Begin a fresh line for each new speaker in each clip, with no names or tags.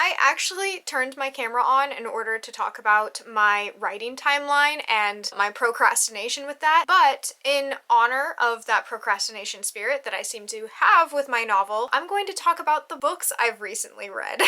I actually turned my camera on in order to talk about my writing timeline and my procrastination with that, but in honor of that procrastination spirit that I seem to have with my novel, I'm going to talk about the books I've recently read.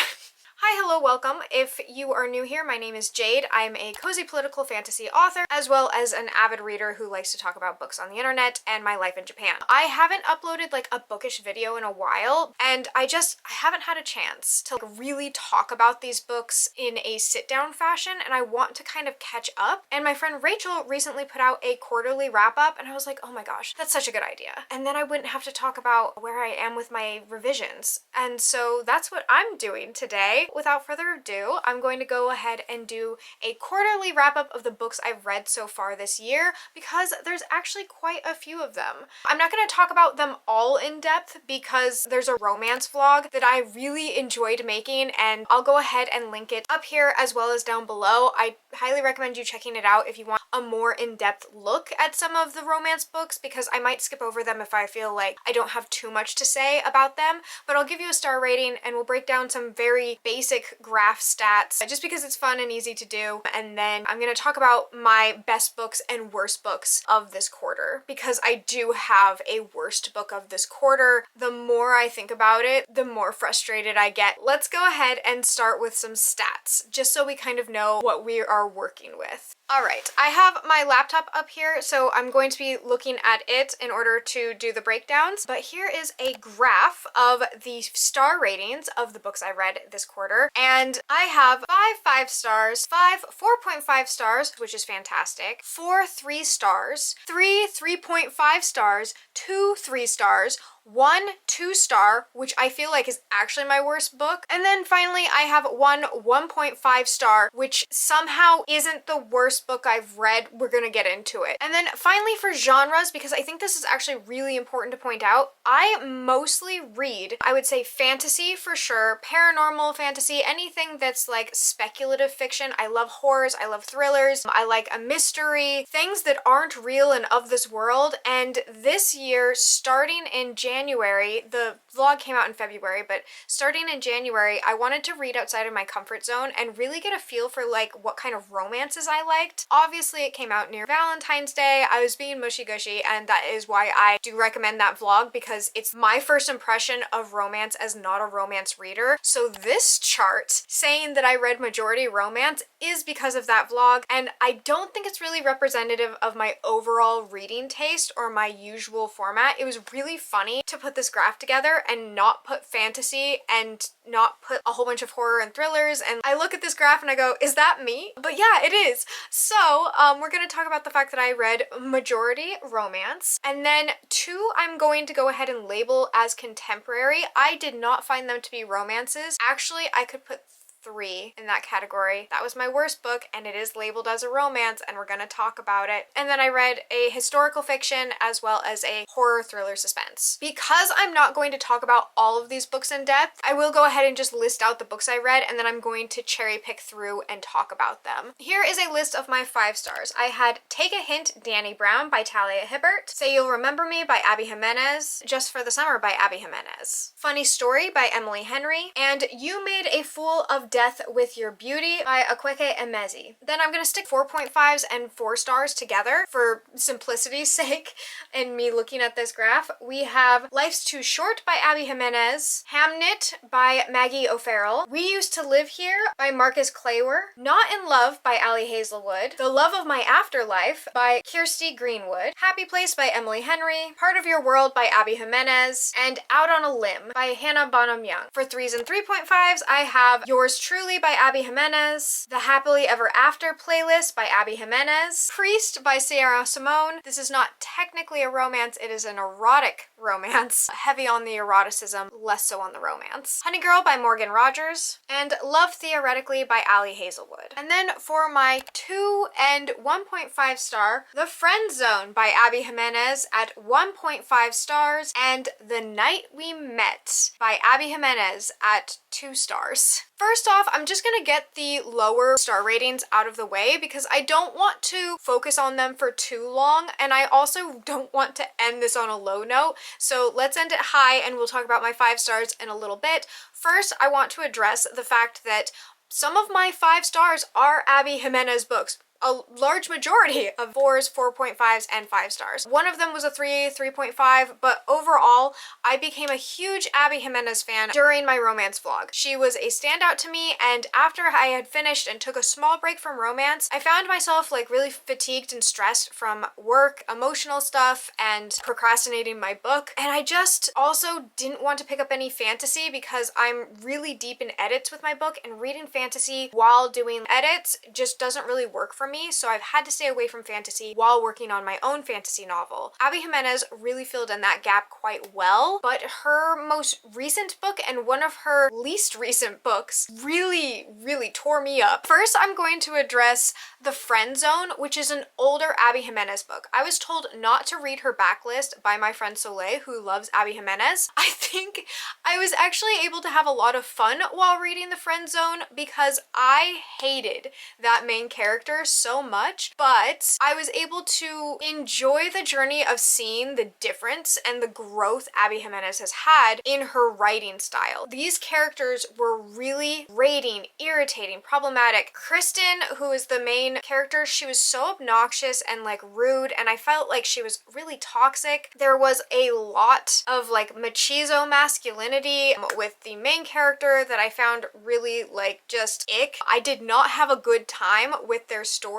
Hi, hello, welcome. If you are new here, my name is Jade. I'm a cozy political fantasy author, as well as an avid reader who likes to talk about books on the internet and my life in Japan. I haven't uploaded like a bookish video in a while, and I haven't had a chance to really talk about these books in a sit-down fashion, and I want to kind of catch up. And my friend Rachel recently put out a quarterly wrap-up, and I was like, oh my gosh, that's such a good idea. And then I wouldn't have to talk about where I am with my revisions. And so that's what I'm doing today. Without further ado, I'm going to go ahead and do a quarterly wrap-up of the books I've read so far this year, because there's actually quite a few of them. I'm not going to talk about them all in depth because there's a romance vlog that I really enjoyed making, and I'll go ahead and link it up here as well as down below. I highly recommend you checking it out if you want a more in-depth look at some of the romance books, because I might skip over them if I feel like I don't have too much to say about them, but I'll give you a star rating and we'll break down some very basic graph stats just because it's fun and easy to do. And then I'm going to talk about my best books and worst books of this quarter, because I do have a worst book of this quarter. The more I think about it, the more frustrated I get. Let's go ahead and start with some stats, just so we kind of know what we are working with. Alright, I have my laptop up here, so I'm going to be looking at it in order to do the breakdowns, but here is a graph of the star ratings of the books I read this quarter, and I have 5 stars, 5 4.5 stars, which is fantastic, 4 3 stars, 3 3.5 stars, 2 3 stars, 1 2-star, which I feel like is actually my worst book. And then finally I have 1 1.5 star, which somehow isn't the worst book I've read. We're gonna get into it. And then finally for genres, because I think this is actually really important to point out, I mostly read, I would say fantasy for sure, paranormal fantasy, anything that's like speculative fiction. I love horrors, I love thrillers, I like a mystery, things that aren't real and of this world. And this year, starting in January, the vlog came out in February, but starting in January, I wanted to read outside of my comfort zone and really get a feel for like what kind of romances I liked. Obviously, it came out near Valentine's Day. I was being mushy-gushy, and that is why I do recommend that vlog, because it's my first impression of romance as not a romance reader. So this chart saying that I read majority romance is because of that vlog, and I don't think it's really representative of my overall reading taste or my usual format. It was really funny to put this graph together and not put fantasy and not put a whole bunch of horror and thrillers, and I look at this graph and I go, is that me? But yeah, it is. So we're going to talk about the fact that I read majority romance, and then 2 I'm going to go ahead and label as contemporary. I did not find them to be romances. Actually, I could put 3 in that category. That was my worst book, and it is labeled as a romance, and we're gonna talk about it. And then I read a historical fiction as well as a horror thriller suspense. Because I'm not going to talk about all of these books in depth, I will go ahead and just list out the books I read, and then I'm going to cherry pick through and talk about them. Here is a list of my 5 stars. I had Take a Hint, Danny Brown by Talia Hibbert, Say You'll Remember Me by Abby Jimenez, Just for the Summer by Abby Jimenez, Funny Story by Emily Henry, and You Made a Fool of Death with Your Beauty by Akweke Emezi. Then I'm going to stick 4.5s and 4 stars together for simplicity's sake and me looking at this graph. We have Life's Too Short by Abby Jimenez, Hamnet by Maggie O'Farrell, We Used to Live Here by Marcus Claywar, Not in Love by Allie Hazelwood, The Love of My Afterlife by Kirsty Greenwood, Happy Place by Emily Henry, Part of Your World by Abby Jimenez, and Out on a Limb by Hannah Bonham Young. For 3s and 3.5s, I have Yours Truly by Abby Jimenez, The Happily Ever After playlist by Abby Jimenez, Priest by Sierra Simone. This is not technically a romance, it is an erotic romance. Heavy on the eroticism, less so on the romance. Honey Girl by Morgan Rogers, and Love Theoretically by Allie Hazelwood. And then for my 2 and 1.5 star, The Friend Zone by Abby Jimenez at 1.5 stars, and The Night We Met by Abby Jimenez at 2 stars. First off, I'm just gonna get the lower star ratings out of the way because I don't want to focus on them for too long, and I also don't want to end this on a low note So let's end it high and we'll talk about my 5 stars in a little bit. First, I want to address the fact that some of my 5 stars are Abby Jimenez books. A large majority of 4s, 4.5s, and 5 stars. One of them was a 3, 3.5, but overall, I became a huge Abby Jimenez fan during my romance vlog. She was a standout to me, and after I had finished and took a small break from romance, I found myself like really fatigued and stressed from work, emotional stuff, and procrastinating my book. And I just also didn't want to pick up any fantasy because I'm really deep in edits with my book, and reading fantasy while doing edits just doesn't really work for me. So I've had to stay away from fantasy while working on my own fantasy novel. Abby Jimenez really filled in that gap quite well, but her most recent book and one of her least recent books really tore me up. First, I'm going to address The Friend Zone, which is an older Abby Jimenez book. I was told not to read her backlist by my friend Soleil, who loves Abby Jimenez. I think I was actually able to have a lot of fun while reading The Friend Zone because I hated that main character so much, but I was able to enjoy the journey of seeing the difference and the growth Abby Jimenez has had in her writing style. These characters were really grating, irritating, problematic. Kristen, who is the main character, she was so obnoxious and like rude, and I felt like she was really toxic. There was a lot of like machismo masculinity with the main character that I found really like just ick. I did not have a good time with their story,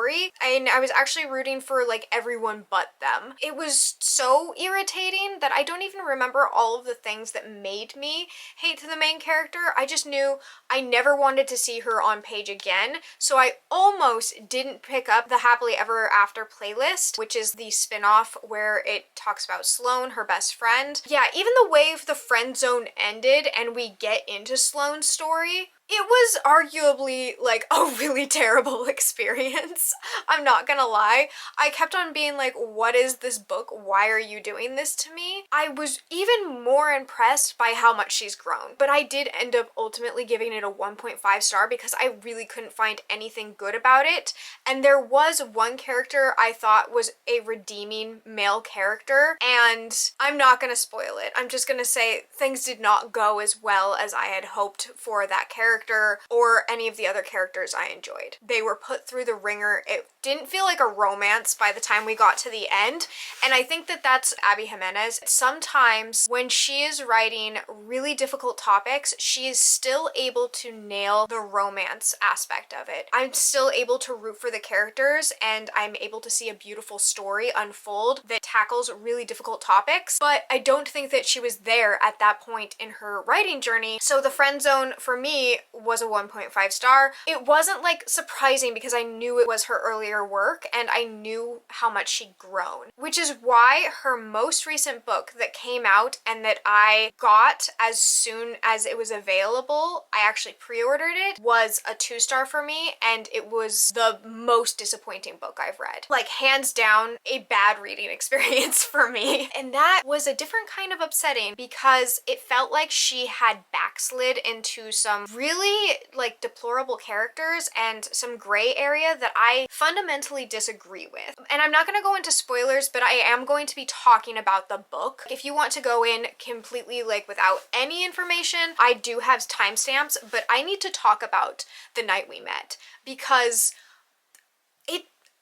and I was actually rooting for like everyone but them. It was so irritating that I don't even remember all of the things that made me hate the main character. I just knew I never wanted to see her on page again, so I almost didn't pick up the Happily Ever After playlist, which is the spin-off where it talks about Sloane, her best friend. Yeah, even the way the friend zone ended and we get into Sloane's story, it was arguably like a really terrible experience. I'm not gonna lie. I kept on being like, what is this book? Why are you doing this to me? I was even more impressed by how much she's grown, but I did end up ultimately giving it a 1.5 star because I really couldn't find anything good about it. And there was one character I thought was a redeeming male character, and I'm not gonna spoil it. I'm just gonna say things did not go as well as I had hoped for that character or any of the other characters I enjoyed. They were put through the ringer. It didn't feel like a romance by the time we got to the end, and I think that that's Abby Jimenez. Sometimes when she is writing really difficult topics, she is still able to nail the romance aspect of it. I'm still able to root for the characters, and I'm able to see a beautiful story unfold that tackles really difficult topics, but I don't think that she was there at that point in her writing journey. So The Friend Zone for me was a 1.5 star. It wasn't like surprising because I knew it was her earlier work and I knew how much she'd grown, which is why her most recent book that came out and that I got as soon as it was available, I actually pre-ordered it, was a 2-star for me, and it was the most disappointing book I've read. Like hands down, a bad reading experience for me. And that was a different kind of upsetting because it felt like she had backslid into some really like deplorable characters and some gray area that I fundamentally disagree with. And I'm not going to go into spoilers, but I am going to be talking about the book. If you want to go in completely like without any information, I do have timestamps, but I need to talk about The Night We Met because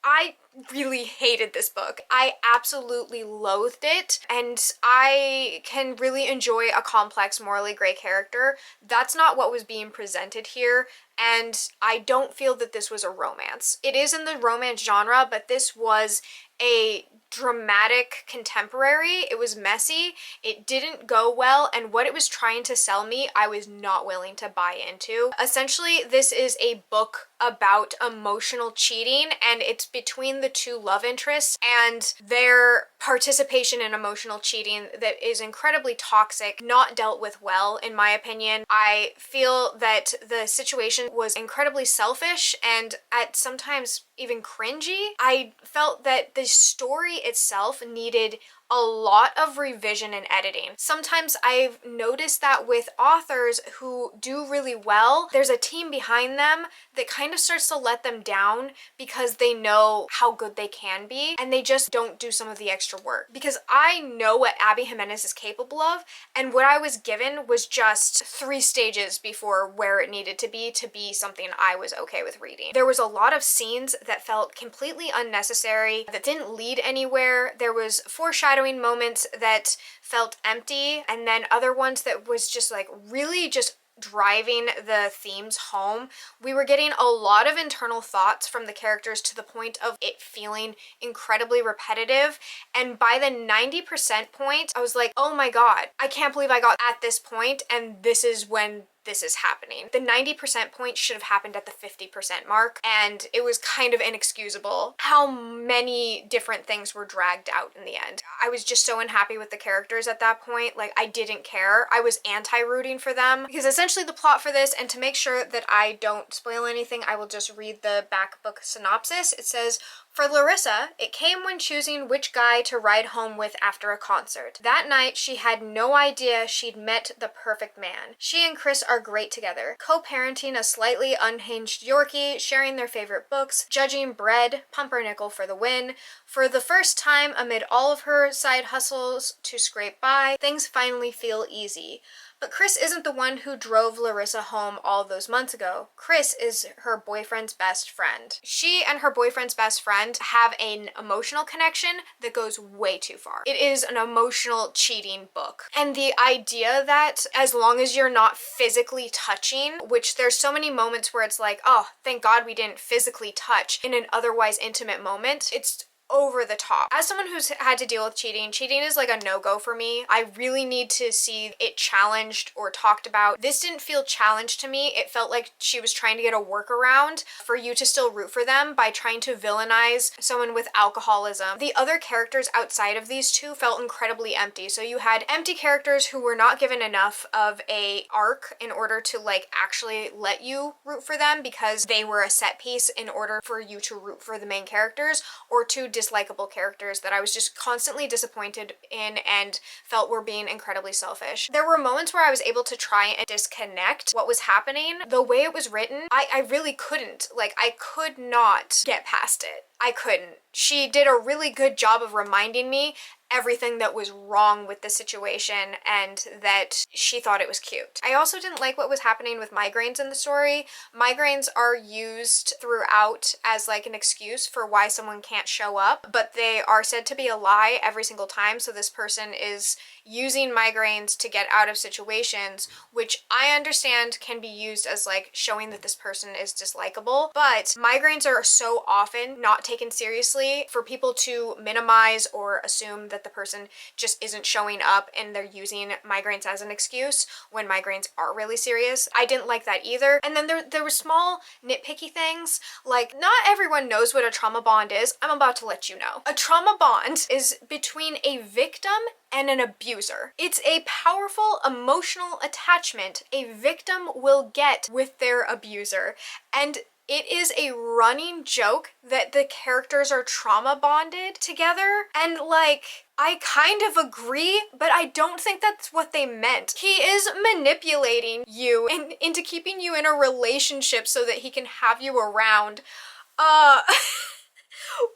I really hated this book. I absolutely loathed it, and I can really enjoy a complex, morally gray character. That's not what was being presented here, and I don't feel that this was a romance. It is in the romance genre, but this was a dramatic contemporary. It was messy, it didn't go well, and what it was trying to sell me, I was not willing to buy into. Essentially, this is a book about emotional cheating, and it's between the two love interests and their participation in emotional cheating that is incredibly toxic, not dealt with well, in my opinion. I feel that the situation was incredibly selfish and at sometimes even cringy. I felt that the story itself needed a lot of revision and editing. Sometimes I've noticed that with authors who do really well, there's a team behind them that kind of starts to let them down because they know how good they can be and they just don't do some of the extra work. Because I know what Abby Jimenez is capable of, and what I was given was just 3 stages before where it needed to be something I was okay with reading. There was a lot of scenes that felt completely unnecessary, that didn't lead anywhere. There was foreshadowing moments that felt empty, and then other ones that was just like really just driving the themes home. We were getting a lot of internal thoughts from the characters to the point of it feeling incredibly repetitive, and by the 90% point I was like, oh my god, I can't believe I got at this point and this is when this is happening. The 90% point should have happened at the 50% mark, and it was kind of inexcusable how many different things were dragged out in the end. I was just so unhappy with the characters at that point. Like, I didn't care. I was anti-rooting for them, because essentially the plot for this, and to make sure that I don't spoil anything, I will just read the back book synopsis. It says, for Larissa, it came when choosing which guy to ride home with after a concert. That night, she had no idea she'd met the perfect man. She and Chris are great together, co-parenting a slightly unhinged Yorkie, sharing their favorite books, judging bread, pumpernickel for the win. For the first time, amid all of her side hustles to scrape by, things finally feel easy. But Chris isn't the one who drove Larissa home all those months ago. Chris is her boyfriend's best friend. She and her boyfriend's best friend have an emotional connection that goes way too far. It is an emotional cheating book. And the idea that as long as you're not physically touching, which there's so many moments where it's like, oh, thank God we didn't physically touch in an otherwise intimate moment, it's over the top. As someone who's had to deal with cheating is like a no-go for me. I really need to see it challenged or talked about. This didn't feel challenged to me. It felt like she was trying to get a workaround for you to still root for them by trying to villainize someone with alcoholism. The other characters outside of these two felt incredibly empty. So you had empty characters who were not given enough of a arc in order to like actually let you root for them because they were a set piece in order for you to root for the main characters, or to dislikable characters that I was just constantly disappointed in and felt were being incredibly selfish. There were moments where I was able to try and disconnect what was happening. The way it was written, I really couldn't. Like, I could not get past it. I couldn't. She did a really good job of reminding me everything that was wrong with the situation and that she thought it was cute. I also didn't like what was happening with migraines in the story. Migraines are used throughout as like an excuse for why someone can't show up, but they are said to be a lie every single time. So this person is using migraines to get out of situations, which I understand can be used as like showing that this person is dislikable, but migraines are so often not taken seriously for people to minimize or assume that the person just isn't showing up and they're using migraines as an excuse when migraines are really serious. I didn't like that either. And then there were small nitpicky things, like not everyone knows what a trauma bond is. I'm about to let you know. A trauma bond is between a victim and an abuser. It's a powerful emotional attachment a victim will get with their abuser, and it is a running joke that the characters are trauma bonded together, and like, I kind of agree, but I don't think that's what they meant. He is manipulating you into keeping you in a relationship so that he can have you around.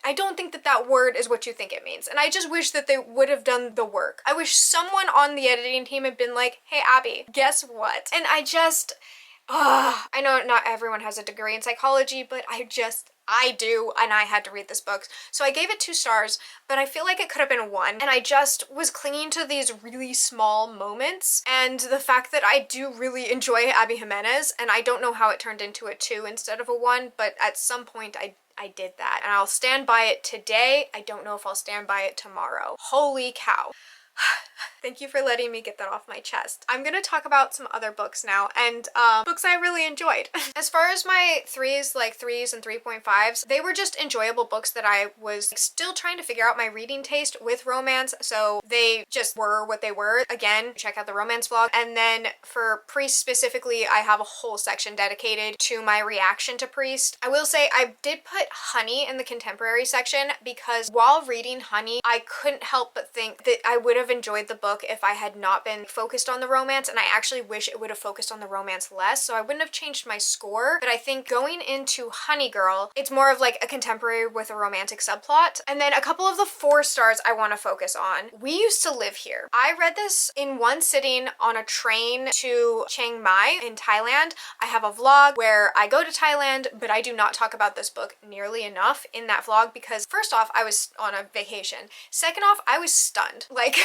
I don't think that that word is what you think it means, and I just wish that they would have done the work. I wish someone on the editing team had been like, hey Abby, guess what? And I know not everyone has a degree in psychology, but I do, and I had to read this book. So I gave it 2 stars, but I feel like it could have been 1, and I just was clinging to these really small moments, and the fact that I do really enjoy Abby Jimenez, and I don't know how it turned into a 2 instead of a 1, but at some point I did that, and I'll stand by it today. I don't know if I'll stand by it tomorrow. Holy cow. Thank you for letting me get that off my chest. I'm gonna talk about some other books now, and books I really enjoyed. As far as my threes, like 3s and 3.5s, they were just enjoyable books that I was still trying to figure out my reading taste with romance, so they just were what they were. Again, check out the romance vlog. And then for Priest specifically, I have a whole section dedicated to my reaction to Priest. I will say I did put Honey in the contemporary section because while reading Honey, I couldn't help but think that I would have enjoyed the book if I had not been focused on the romance, and I actually wish it would have focused on the romance less, so I wouldn't have changed my score. But I think going into Honey Girl, it's more of like a contemporary with a romantic subplot. And then a couple of the 4 stars I want to focus on. We Used to Live Here. I read this in one sitting on a train to Chiang Mai in Thailand. I have a vlog where I go to Thailand, but I do not talk about this book nearly enough in that vlog because first off, I was on a vacation. Second off, I was stunned. Like,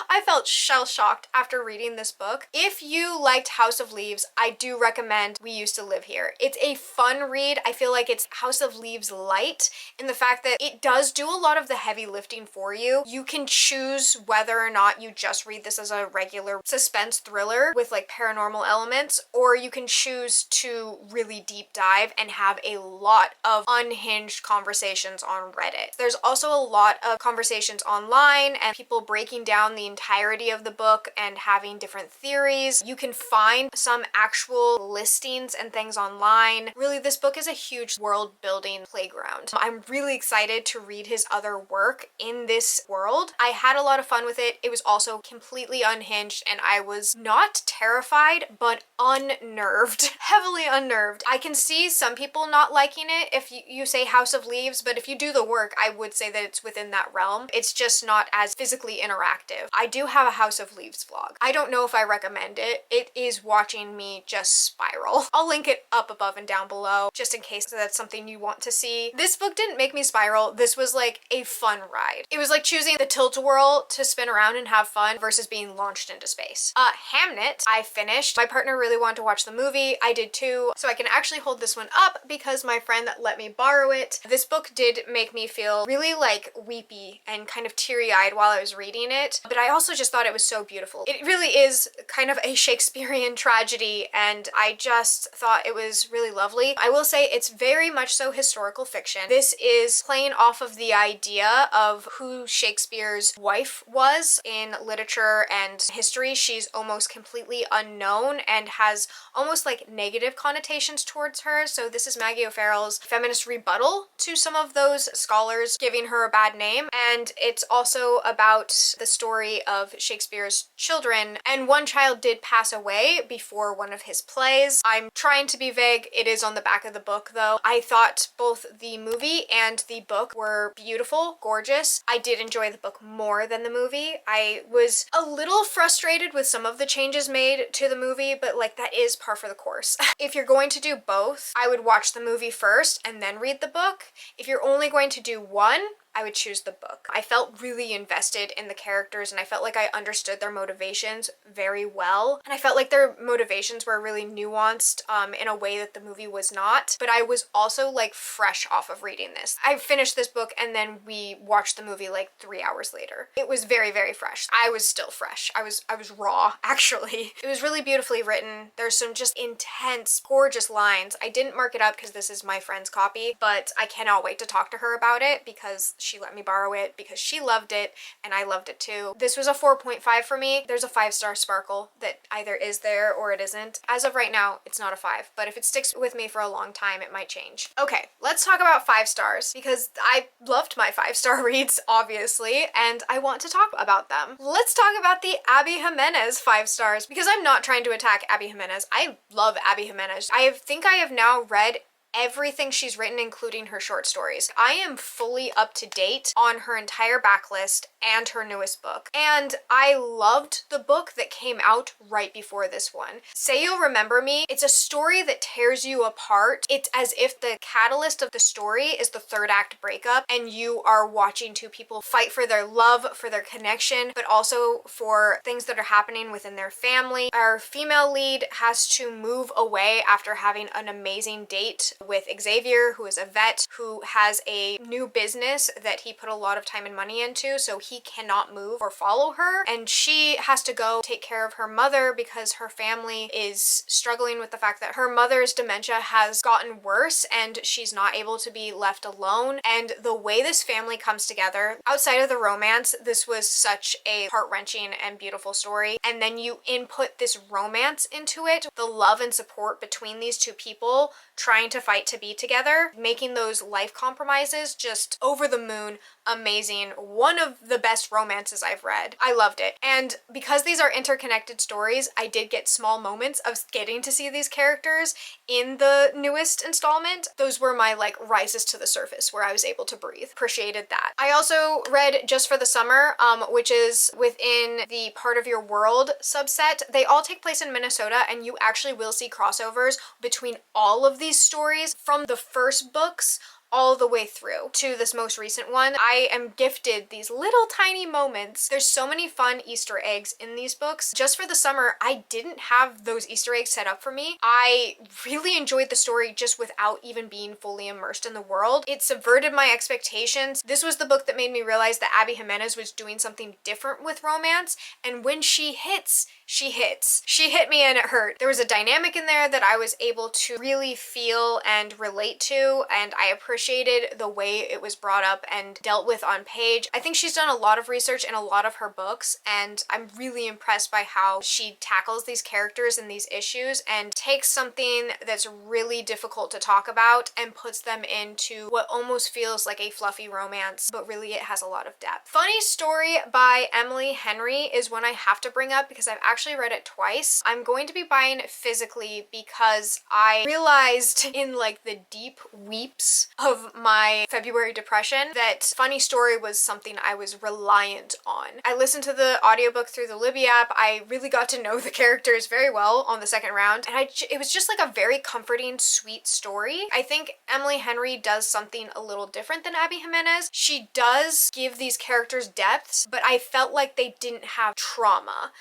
I felt shell-shocked after reading this book. If you liked House of Leaves, I do recommend We Used to Live Here. It's a fun read. I feel like it's House of Leaves light in the fact that it does do a lot of the heavy lifting for you. You can choose whether or not you just read this as a regular suspense thriller with like paranormal elements, or you can choose to really deep dive and have a lot of unhinged conversations on Reddit. There's also a lot of conversations online and people breaking down the entirety of the book and having different theories. You can find some actual listings and things online. Really, this book is a huge world building playground. I'm really excited to read his other work in this world. I had a lot of fun with it. It was also completely unhinged and I was not terrified, but unnerved. Heavily unnerved. I can see some people not liking it if you say House of Leaves, but if you do the work, I would say that it's within that realm. It's just not as physically interactive. I do have a House of Leaves vlog. I don't know if I recommend it. It is watching me just spiral. I'll link it up above and down below just in case that's something you want to see. This book didn't make me spiral. This was like a fun ride. It was like choosing the tilt-a-whirl to spin around and have fun versus being launched into space. Hamnet, I finished. My partner really wanted to watch the movie. I did too. So I can actually hold this one up because my friend let me borrow it. This book did make me feel really like weepy and kind of teary-eyed while I was reading it. But I also just thought it was so beautiful. It really is kind of a Shakespearean tragedy and I just thought it was really lovely. I will say it's very much so historical fiction. This is playing off of the idea of who Shakespeare's wife was in literature and history. She's almost completely unknown and has almost like negative connotations towards her. So this is Maggie O'Farrell's feminist rebuttal to some of those scholars giving her a bad name. And it's also about the story of Shakespeare's children, and one child did pass away before one of his plays. I'm trying to be vague. It is on the back of the book though. I thought both the movie and the book were beautiful, gorgeous. I did enjoy the book more than the movie. I was a little frustrated with some of the changes made to the movie, but like that is par for the course. If you're going to do both, I would watch the movie first and then read the book. If you're only going to do one, I would choose the book. I felt really invested in the characters and I felt like I understood their motivations very well. And I felt like their motivations were really nuanced in a way that the movie was not. But I was also like fresh off of reading this. I finished this book and then we watched the movie like 3 hours later. It was very, very fresh. I was still fresh. I was raw, actually. It was really beautifully written. There's some just intense, gorgeous lines. I didn't mark it up because this is my friend's copy, but I cannot wait to talk to her about it because she let me borrow it because she loved it and I loved it too. This was a 4.5 for me. There's a 5-star sparkle that either is there or it isn't. As of right now, it's not a 5, but if it sticks with me for a long time, it might change. Okay, let's talk about 5 stars because I loved my 5-star reads, obviously, and I want to talk about them. Let's talk about the Abby Jimenez 5 stars because I'm not trying to attack Abby Jimenez. I love Abby Jimenez. I think I have now read everything she's written, including her short stories. I am fully up to date on her entire backlist and her newest book. And I loved the book that came out right before this one. Say You'll Remember Me, it's a story that tears you apart. It's as if the catalyst of the story is the 3rd act breakup and you are watching 2 people fight for their love, for their connection, but also for things that are happening within their family. Our female lead has to move away after having an amazing date with Xavier, who is a vet who has a new business that he put a lot of time and money into, so he cannot move or follow her, and she has to go take care of her mother because her family is struggling with the fact that her mother's dementia has gotten worse and she's not able to be left alone. And the way this family comes together, outside of the romance, this was such a heart-wrenching and beautiful story. And then you input this romance into it, the love and support between these two people trying to fight to be together, making those life compromises just over the moon, amazing. One of the best romances I've read. I loved it. And because these are interconnected stories, I did get small moments of getting to see these characters in the newest installment. Those were my like rises to the surface where I was able to breathe. Appreciated that. I also read Just for the Summer, which is within the Part of Your World subset. They all take place in Minnesota, and you actually will see crossovers between all of these stories from the first books all the way through to this most recent one. I am gifted these little tiny moments. There's so many fun Easter eggs in these books. Just for the Summer, I didn't have those Easter eggs set up for me. I really enjoyed the story just without even being fully immersed in the world. It subverted my expectations. This was the book that made me realize that Abby Jimenez was doing something different with romance, and when she hits, she hits. She hit me and it hurt. There was a dynamic in there that I was able to really feel and relate to, and I appreciated the way it was brought up and dealt with on page. I think she's done a lot of research in a lot of her books, and I'm really impressed by how she tackles these characters and these issues and takes something that's really difficult to talk about and puts them into what almost feels like a fluffy romance, but really it has a lot of depth. Funny Story by Emily Henry is one I have to bring up because I've actually read it twice. I'm going to be buying it physically because I realized in like the deep weeps of my February depression that Funny Story was something I was reliant on. I listened to the audiobook through the Libby app. I really got to know the characters very well on the second round, and it was just like a very comforting, sweet story. I think Emily Henry does something a little different than Abby Jimenez. She does give these characters depths, but I felt like they didn't have trauma.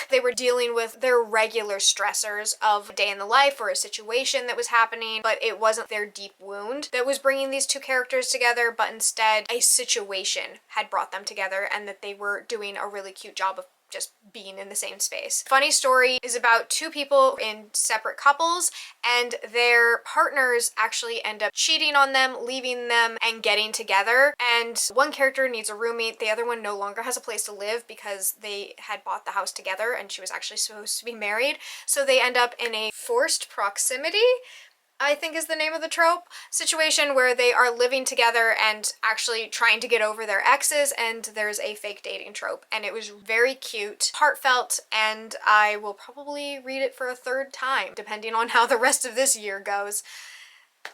They were dealing with their regular stressors of a day in the life or a situation that was happening, but it wasn't their deep wound that was bringing these two characters together, but instead a situation had brought them together, and that they were doing a really cute job of just being in the same space. Funny Story is about two people in separate couples, and their partners actually end up cheating on them, leaving them, and getting together. And one character needs a roommate. The other one no longer has a place to live because they had bought the house together and she was actually supposed to be married. So they end up in a forced proximity, I think is the name of the trope, situation where they are living together and actually trying to get over their exes, and there's a fake dating trope. And it was very cute, heartfelt, and I will probably read it for a third time, depending on how the rest of this year goes.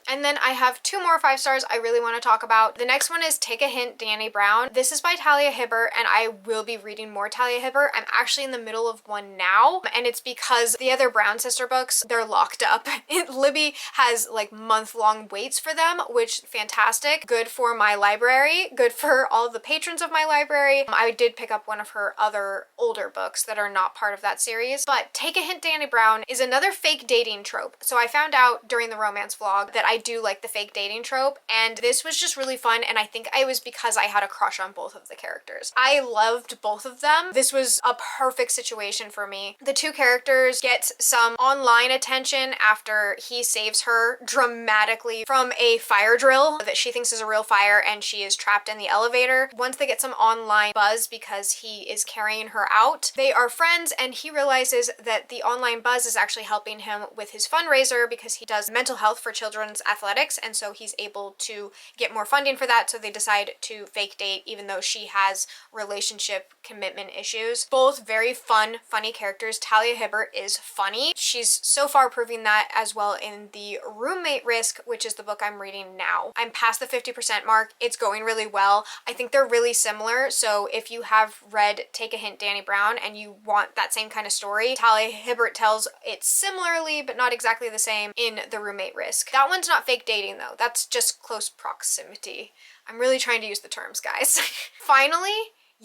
And then I have two more 5 stars I really want to talk about. The next one is Take a Hint, Dani Brown. This is by Talia Hibbert, and I will be reading more Talia Hibbert. I'm actually in the middle of one now, and it's because the other Brown sister books, they're locked up. Libby has like month-long waits for them, which fantastic. Good for my library, good for all the patrons of my library. I did pick up one of her other older books that are not part of that series, but Take a Hint, Dani Brown is another fake dating trope. So I found out during the romance vlog that I do like the fake dating trope, and this was just really fun, and I think it was because I had a crush on both of the characters. I loved both of them. This was a perfect situation for me. The two characters get some online attention after he saves her dramatically from a fire drill that she thinks is a real fire, and she is trapped in the elevator. Once they get some online buzz because he is carrying her out, they are friends, and he realizes that the online buzz is actually helping him with his fundraiser because he does mental health for children's athletics, and so he's able to get more funding for that, so they decide to fake date even though she has relationship commitment issues. Both very fun, funny characters. Talia Hibbert is funny. She's so far proving that as well in the Roommate Risk, which is the book I'm reading now. I'm past the 50% mark. It's going really well. I think they're really similar, so if you have read Take a Hint, Dani Brown, and you want that same kind of story, Talia Hibbert tells it similarly but not exactly the same in the Roommate Risk. That one's not fake dating though. That's just close proximity. I'm really trying to use the terms, guys. Finally,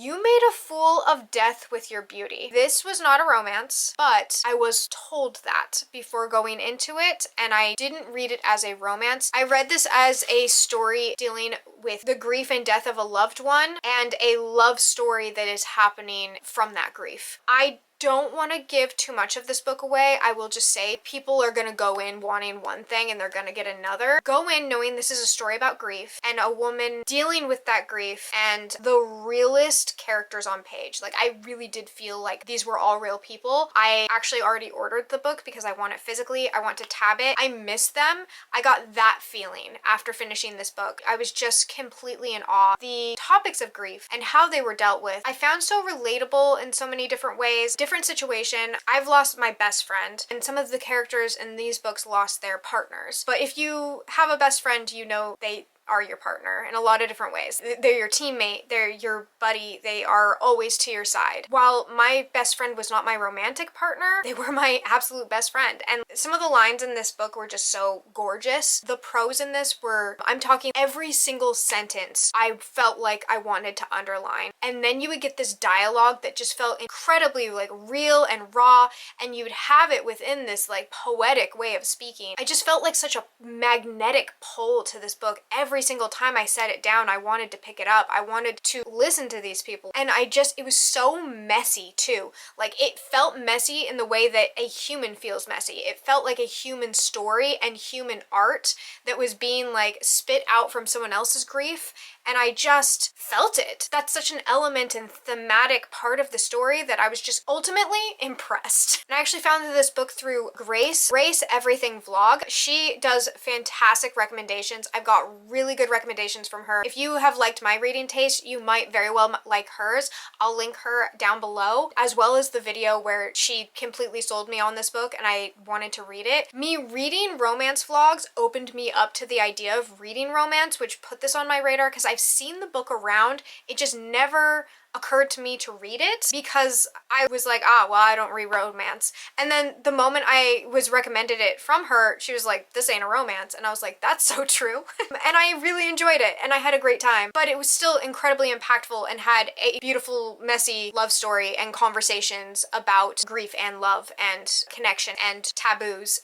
You made a fool of death with your beauty. This was not a romance, but I was told that before going into it, and I didn't read it as a romance. I read this as a story dealing with the grief and death of a loved one and a love story that is happening from that grief. I don't want to give too much of this book away. I will just say people are going to go in wanting one thing and they're going to get another. Go in knowing this is a story about grief and a woman dealing with that grief and the realest characters on page. Like, I really did feel like these were all real people. I actually already ordered the book because I want it physically. I want to tab it. I miss them. I got that feeling after finishing this book. I was just completely in awe. The topics of grief and how they were dealt with, I found so relatable in so many different ways. Different situation. I've lost my best friend, and some of the characters in these books lost their partners. But if you have a best friend, you know they are your partner in a lot of different ways. They're your teammate, they're your buddy, they are always to your side. While my best friend was not my romantic partner, they were my absolute best friend. And some of the lines in this book were just so gorgeous. The prose in this were, I'm talking every single sentence I felt like I wanted to underline. And then you would get this dialogue that just felt incredibly like real and raw, and you would have it within this like poetic way of speaking. I just felt like such a magnetic pull to this book. Every single time I set it down, I wanted to pick it up. I wanted to listen to these people. And it was so messy too. Like, it felt messy in the way that a human feels messy. It felt like a human story and human art that was being like spit out from someone else's grief. And I just felt it. That's such an element and thematic part of the story that I was just ultimately impressed. And I actually found this book through Grace Everything Vlog. She does fantastic recommendations. I've got really good recommendations from her. If you have liked my reading taste, you might very well like hers. I'll link her down below, as well as the video where she completely sold me on this book and I wanted to read it. Me reading romance vlogs opened me up to the idea of reading romance, which put this on my radar because I've seen the book around. It just never occurred to me to read it because I was like, well, I don't read romance. And then the moment I was recommended it from her, she was like, this ain't a romance. And I was like, that's so true. And I really enjoyed it and I had a great time, but it was still incredibly impactful and had a beautiful, messy love story and conversations about grief and love and connection and taboos.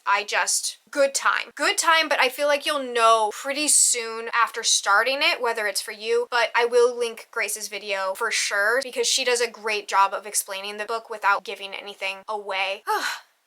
Good time, but I feel like you'll know pretty soon after starting it whether it's for you, but I will link Grace's video for sure because she does a great job of explaining the book without giving anything away.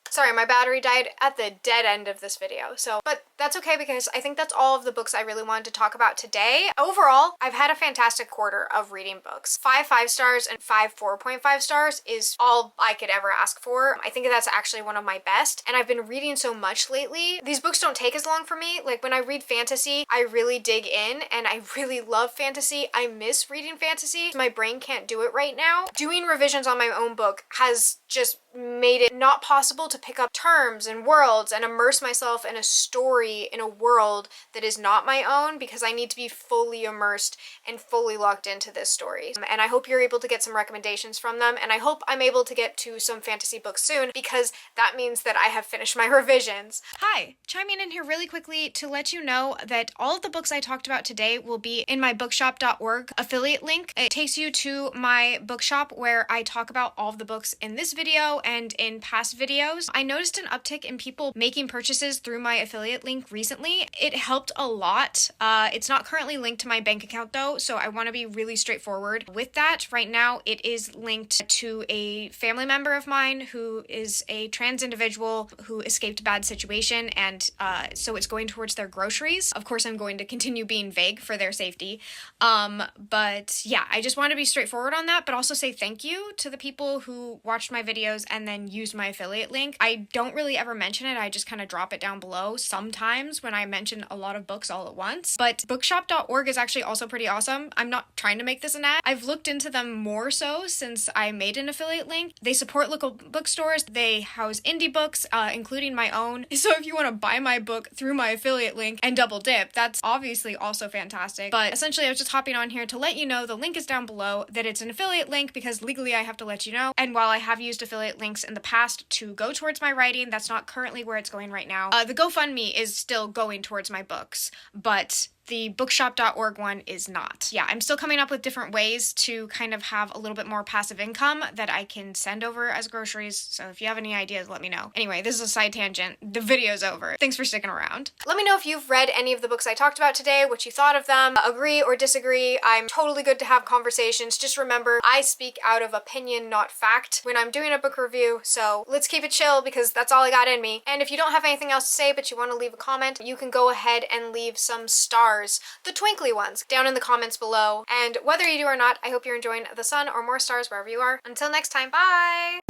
Sorry, my battery died at the dead end of this video. But that's okay because I think that's all of the books I really wanted to talk about today. Overall, I've had a fantastic quarter of reading books. 5 stars and 5 4.5 stars is all I could ever ask for. I think that's actually one of my best, and I've been reading so much lately. These books don't take as long for me. Like, when I read fantasy, I really dig in and I really love fantasy. I miss reading fantasy. My brain can't do it right now. Doing revisions on my own book has just made it not possible to pick up terms and worlds and immerse myself in a story in a world that is not my own because I need to be fully immersed and fully locked into this story. And I hope you're able to get some recommendations from them, and I hope I'm able to get to some fantasy books soon because that means that I have finished my revisions. Hi, chiming in here really quickly to let you know that all of the books I talked about today will be in my bookshop.org affiliate link. It takes you to my bookshop where I talk about all of the books in this video and in past videos. I noticed an uptick in people making purchases through my affiliate link recently. It helped a lot. It's not currently linked to my bank account though, so I want to be really straightforward with that. Right now, it is linked to a family member of mine who is a trans individual who escaped a bad situation, and so it's going towards their groceries. Of course, I'm going to continue being vague for their safety. But yeah, I just want to be straightforward on that, but also say thank you to the people who watched my videos and then used my affiliate link. I don't really ever mention it. I just kind of drop it down below sometimes when I mention a lot of books all at once. But bookshop.org is actually also pretty awesome. I'm not trying to make this an ad. I've looked into them more so since I made an affiliate link. They support local bookstores. They house indie books, including my own. So if you want to buy my book through my affiliate link and double dip, that's obviously also fantastic. But essentially, I was just hopping on here to let you know the link is down below, that it's an affiliate link because legally I have to let you know. And while I have used affiliate links in the past to go towards my writing, that's not currently where it's going right now. The GoFundMe is still going towards my books, but The bookshop.org one is not. Yeah, I'm still coming up with different ways to kind of have a little bit more passive income that I can send over as groceries. So if you have any ideas, let me know. Anyway, this is a side tangent. The video's over. Thanks for sticking around. Let me know if you've read any of the books I talked about today, what you thought of them, agree or disagree. I'm totally good to have conversations. Just remember, I speak out of opinion, not fact, when I'm doing a book review, so let's keep it chill because that's all I got in me. And if you don't have anything else to say but you want to leave a comment, you can go ahead and leave some stars, the twinkly ones, down in the comments below. And whether you do or not, I hope you're enjoying the sun or more stars wherever you are. Until next time, bye!